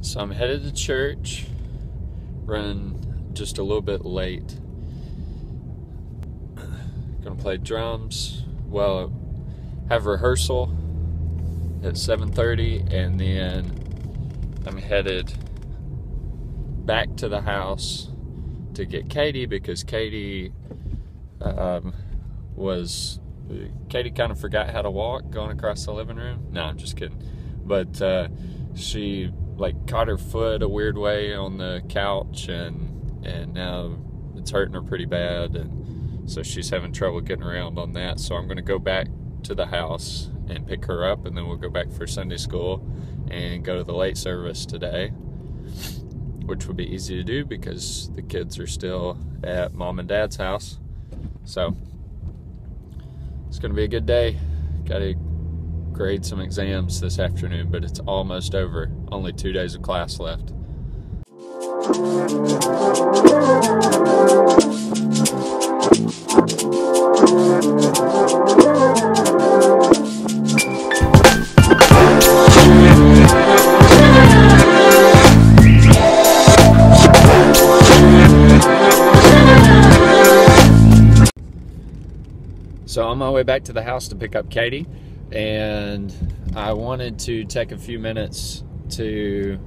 So I'm headed to church, running just a little bit late. Gonna play drums. Well, have rehearsal at 7:30, and then I'm headed back to the house to get Katie, because Katie kind of forgot how to walk going across the living room. No, I'm just kidding. But she caught her foot a weird way on the couch, and now it's hurting her pretty bad, and so she's having trouble getting around on that. So I'm going to go back to the house and pick her up, and then we'll go back for Sunday school and go to the late service today, which would be easy to do because the kids are still at mom and dad's house. So it's going to be a good day. Got to grade some exams this afternoon, but it's almost over. Only 2 days of class left. So on my way back to the house to pick up Katie, and I wanted to take a few minutes to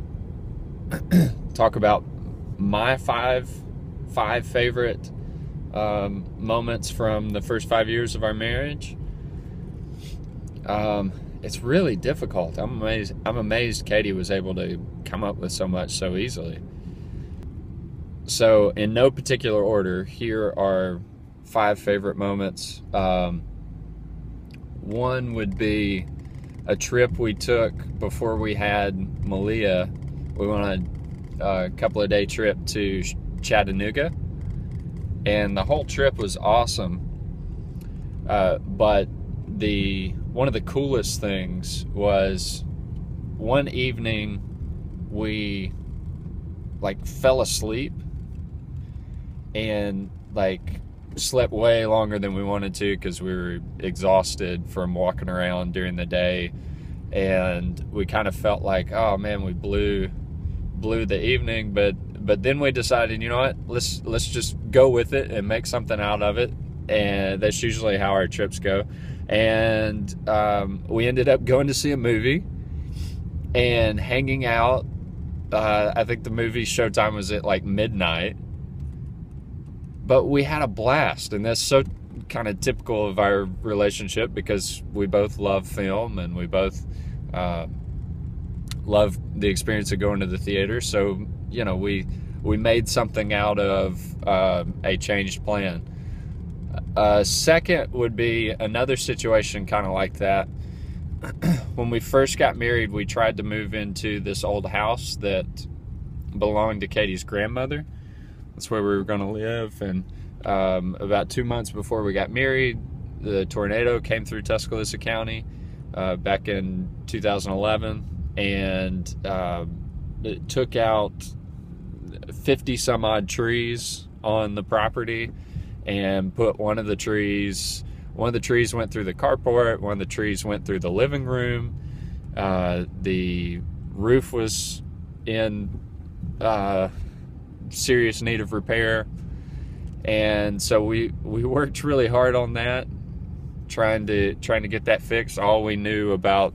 talk about my five favorite moments from the first 5 years of our marriage. It's really difficult. I'm amazed Katie was able to come up with so much so easily. So in no particular order, here are 5 favorite moments. One would be a trip we took before we had Malia. We went on a couple of day trip to Chattanooga, and the whole trip was awesome. But one of the coolest things was one evening we fell asleep and slept way longer than we wanted to because we were exhausted from walking around during the day, and we kind of felt like, oh man, we blew the evening, but then we decided, you know what, let's just go with it and make something out of it. And that's usually how our trips go. And we ended up going to see a movie and hanging out. I think the movie showtime was at midnight. But we had a blast, and that's so kind of typical of our relationship because we both love film and we both love the experience of going to the theater. So, we made something out of a changed plan. Second would be another situation kind of like that. When we first got married, we tried to move into this old house that belonged to Katie's grandmother. That's where we were going to live, and about 2 months before we got married, the tornado came through Tuscaloosa County back in 2011, and it took out 50 some odd trees on the property, and put one of the trees went through the carport, one of the trees went through the living room. The roof was in serious need of repair, and so we worked really hard on that, trying to get that fixed. All we knew about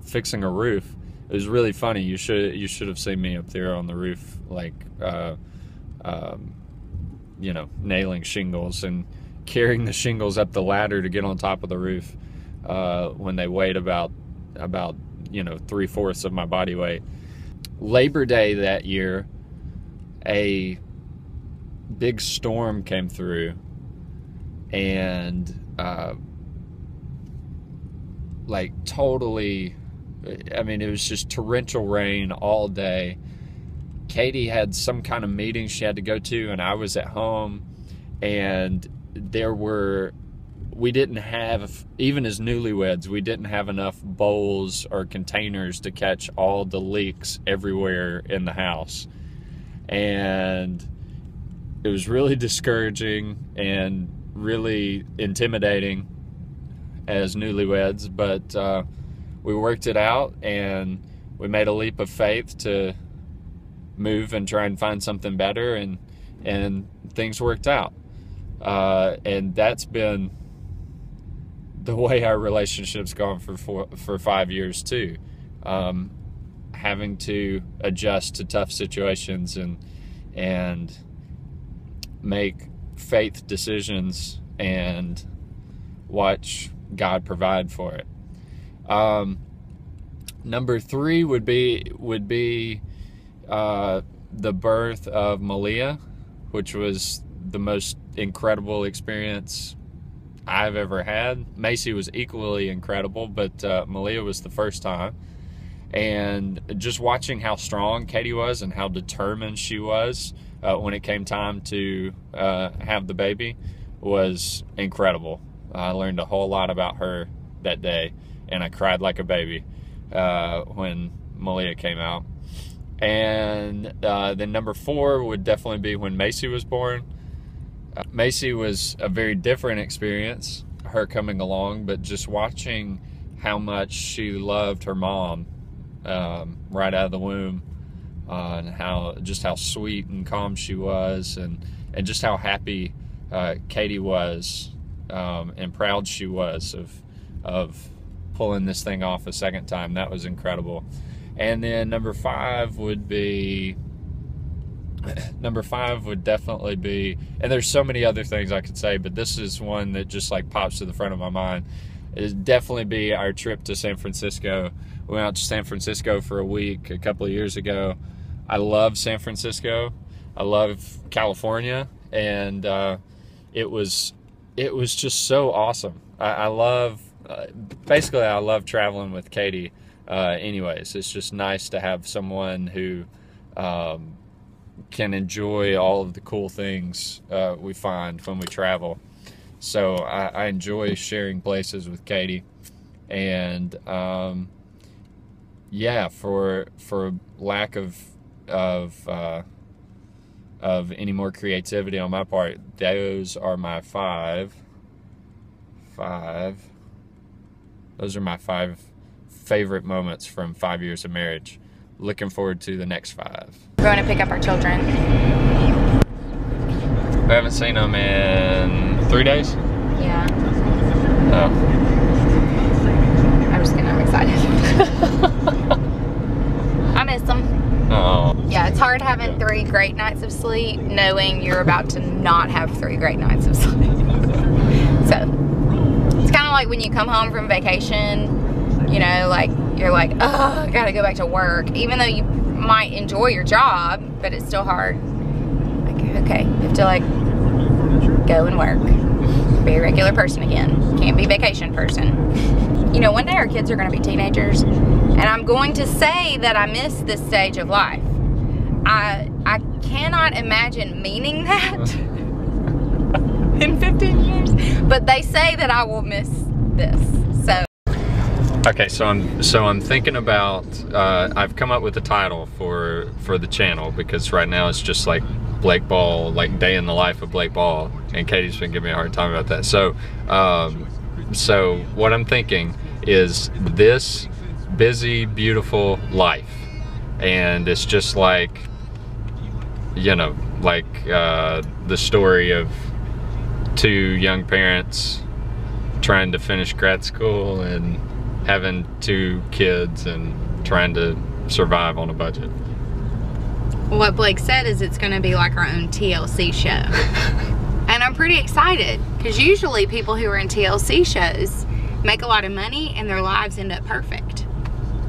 fixing a roof. It was really funny. You should have seen me up there on the roof, nailing shingles and carrying the shingles up the ladder to get on top of the roof when they weighed about 3/4 of my body weight. Labor Day that year, a big storm came through, and totally, it was just torrential rain all day. Katie had some kind of meeting she had to go to, and I was at home, and we didn't have, even as newlyweds, we didn't have enough bowls or containers to catch all the leaks everywhere in the house. And it was really discouraging and really intimidating as newlyweds, but we worked it out, and we made a leap of faith to move and try and find something better, and things worked out. And that's been the way our relationship's gone for 5 years too. Having to adjust to tough situations and make faith decisions and watch God provide for it. Number 3 would be the birth of Malia, which was the most incredible experience I've ever had. Macy was equally incredible, but Malia was the first time. And just watching how strong Katie was and how determined she was when it came time to have the baby was incredible. I learned a whole lot about her that day, and I cried like a baby when Malia came out. And then number 4 would definitely be when Macy was born. Macy was a very different experience, her coming along, but just watching how much she loved her mom right out of the womb, and how sweet and calm she was, and just how happy Katie was, and proud she was of pulling this thing off a second time. That was incredible. And then number 5 would definitely be, and there's so many other things I could say, but this is one that just like pops to the front of my mind. It'd definitely be our trip to San Francisco. We went out to San Francisco for a week a couple of years ago. I love San Francisco. I love California, and it was just so awesome. I love traveling with Katie. Anyways, it's just nice to have someone who can enjoy all of the cool things we find when we travel. So I enjoy sharing places with Katie, and yeah, for lack of any more creativity on my part, those are my 5. Those are my 5 favorite moments from 5 years of marriage. Looking forward to the next 5. We're going to pick up our children. We haven't seen them in 3 days? Yeah. Oh. I'm excited. I miss them. Oh. Yeah, it's hard having 3 great nights of sleep knowing you're about to not have 3 great nights of sleep. So, it's kind of like when you come home from vacation, you know, like, you're like, oh, I gotta go back to work. Even though you might enjoy your job, but it's still hard. Like, okay, you have to, like, go and work. Be a regular person again. Can't be vacation person. You know, one day our kids are gonna be teenagers, and I'm going to say that I miss this stage of life. I cannot imagine meaning that in 15 years, but they say that I will miss this, so. Okay, so I'm thinking about, I've come up with a title for the channel, because right now it's just like Blake Ball, like day in the life of Blake Ball, and Katie's been giving me a hard time about that. So what I'm thinking is this busy, beautiful life, and it's just like, you know, like the story of 2 young parents trying to finish grad school and having 2 kids and trying to survive on a budget. What Blake said is it's going to be like our own TLC show. And I'm pretty excited, because usually people who are in TLC shows make a lot of money and their lives end up perfect.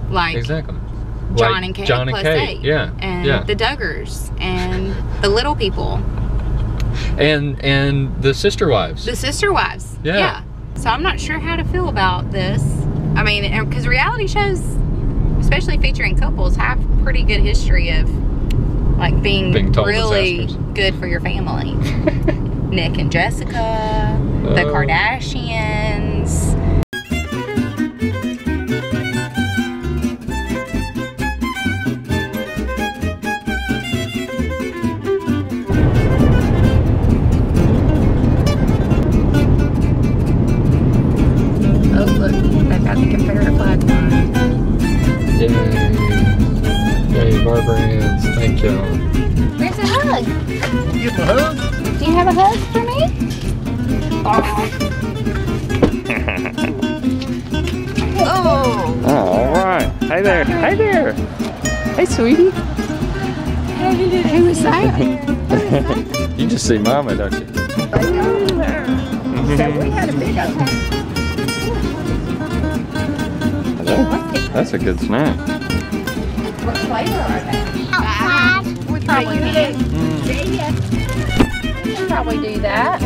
Like exactly. John like and Kate John plus and Kate. 8. Yeah. And yeah. the Duggars and the Little People. And the Sister Wives. The Sister Wives. Yeah. Yeah. So I'm not sure how to feel about this. I mean, because reality shows, especially featuring couples, have pretty good history of like being really disasters. Good for your family. Nick and Jessica, the Kardashians. Oh look, they've got the Confederate flag on. Barbarians. Thank y'all. Where's a hug? You get my hug? Do you have a hug for me? Oh. All right. Hey there. Hey there. Hey, sweetie. Who was that? You just see Mama, don't you? So we had a big old house. That's a good snack. What flavor are they? We probably can. We can probably do that.